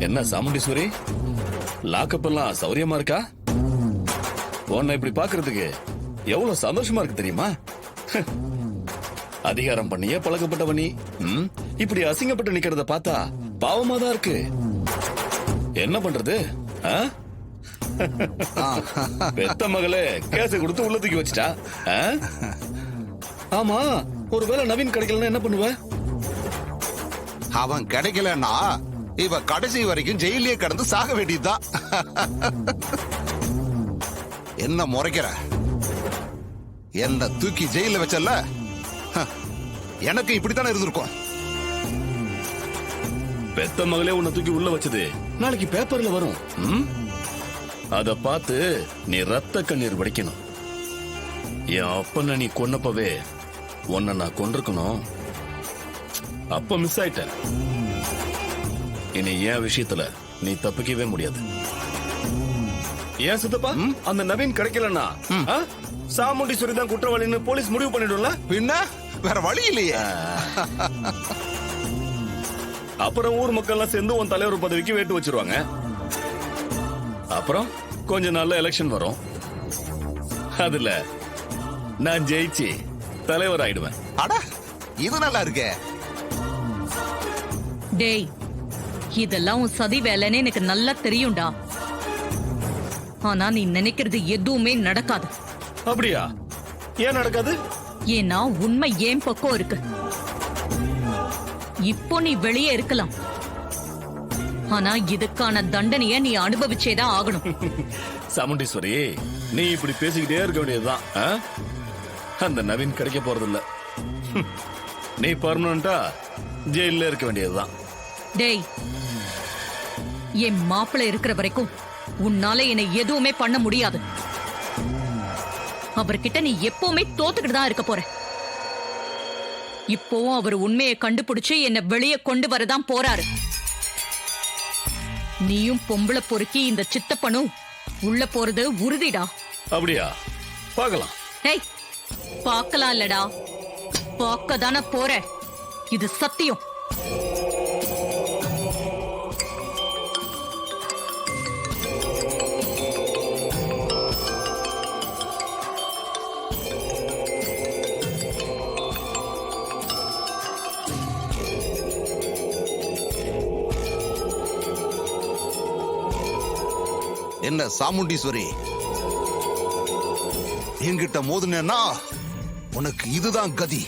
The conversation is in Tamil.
என்ன சாமுண்டீஸ்வரி, லாக்கப் எல்லாம் சௌரியமா இருக்கா? உன்னை இப்படி பாக்குறதுக்கு எவ்வளவு சந்தோஷமா இருக்கு தெரியுமா? அதிகாரம் பண்ணியே பழக்கப்பட்டவ நீ. இப்படி அசிங்கப்பட்டு நிக்கிறத பார்த்தா பாவமா தான் இருக்கு. என்ன பண்றது? பெத்த மகளே கேச கொடுத்து உள்ள தூக்கி வச்சுட்டா. ஆமா, ஒருவேளை நவீன் கிடைக்கலன்னா என்ன பண்ணுவ? அவன் கிடைக்கலன்னா இவ கடைசி வரைக்கும் ஜெயிலே கடந்து சாக வேண்டியதுதான். என்ன முறைக்கிற? என்ன தூக்கி ஜெயில வச்சல, எனக்கு இப்படித்தானே இருந்திருக்கும். பெத்த மகளே உன்னை தூக்கி உள்ள வச்சது நாளைக்கு பேப்பர்ல வரும். அத பார்த்து நீ ரத்த கண்ணீர் வடிக்கணும். என் அப்பனை நீ கொன்னப்பவே உன்னை நான் கொண்டிருக்கணும். அப்ப மிஸ் ஆயிட்ட. இனி என் விஷயத்துல நீ தப்பிக்கவே முடியாது. ஏன் சித்தப்பா, அந்த நவீன் கிடைக்கலன்னா சாமுண்டீஸ்வரி தான் குற்றவாளின்னு போலீஸ் முடிவு பண்ணிடும்ல? பின்ன வேற வழி இல்லையே. அப்புறம் ஊர் மக்கள் எல்லாம் சேர்ந்து உன் தலைவர் பதவிக்கு வேட்டு வச்சிருவாங்க. அப்புறம் கொஞ்ச நாள்ல எலெக்ஷன் வரும். அதுல நான் ஜெயிச்சு தலைவர் ஆயிடுவேன். அட, இது நல்லா இருக்கே. டேய், இதெல்லாம் உன் சதி வேலைன்னு எனக்கு நல்லா தெரியும்டா. ஆனா நீ நினைக்கிறது எதுவுமே நடக்காது. அப்படியா? ஏன் நடக்காது? ஏன்னா உண்மை ஏன் பக்கம் இருக்கு. இப்போ நீ வெளியே இருக்கலாம், ஆனா இதுக்கான தண்டனைய நீ அனுபவிச்சேதான் ஆகணும். சாமுண்டீஸ்வரி, நீ இப்படி பேசிக்கிட்டே இருக்க வேண்டியதுதான். அந்த நவீன் கிடைக்க போறதில்ல. நீ பர்மனண்டா ஜெயில இருக்க வேண்டியதுதான். டேய், என் மாப்பிள்ளை இருக்கிற வரைக்கும் உன்னால என்னை எதுவுமே பண்ண முடியாது. அவர்கிட்ட நீ எப்பவுமே தோத்துக்கிட்டு தான் இருக்க போற. இப்போவும் அவர் உண்மையை கண்டுபிடிச்சு என்ன வெளியே கொண்டு வரதான் போறாரு. நீயும் பொம்பளை பொறுக்கி இந்த சித்தப்பனும் உள்ள போறது உறுதிடா. அப்படியா? பார்க்கலாம். டேய், பார்க்கலாம் இல்லடா, பார்க்க தானே போற. இது சத்தியம். என்ன சாமுண்டீஸ்வரி, என்கிட்ட மோதுனா உனக்கு இதுதான் கதி.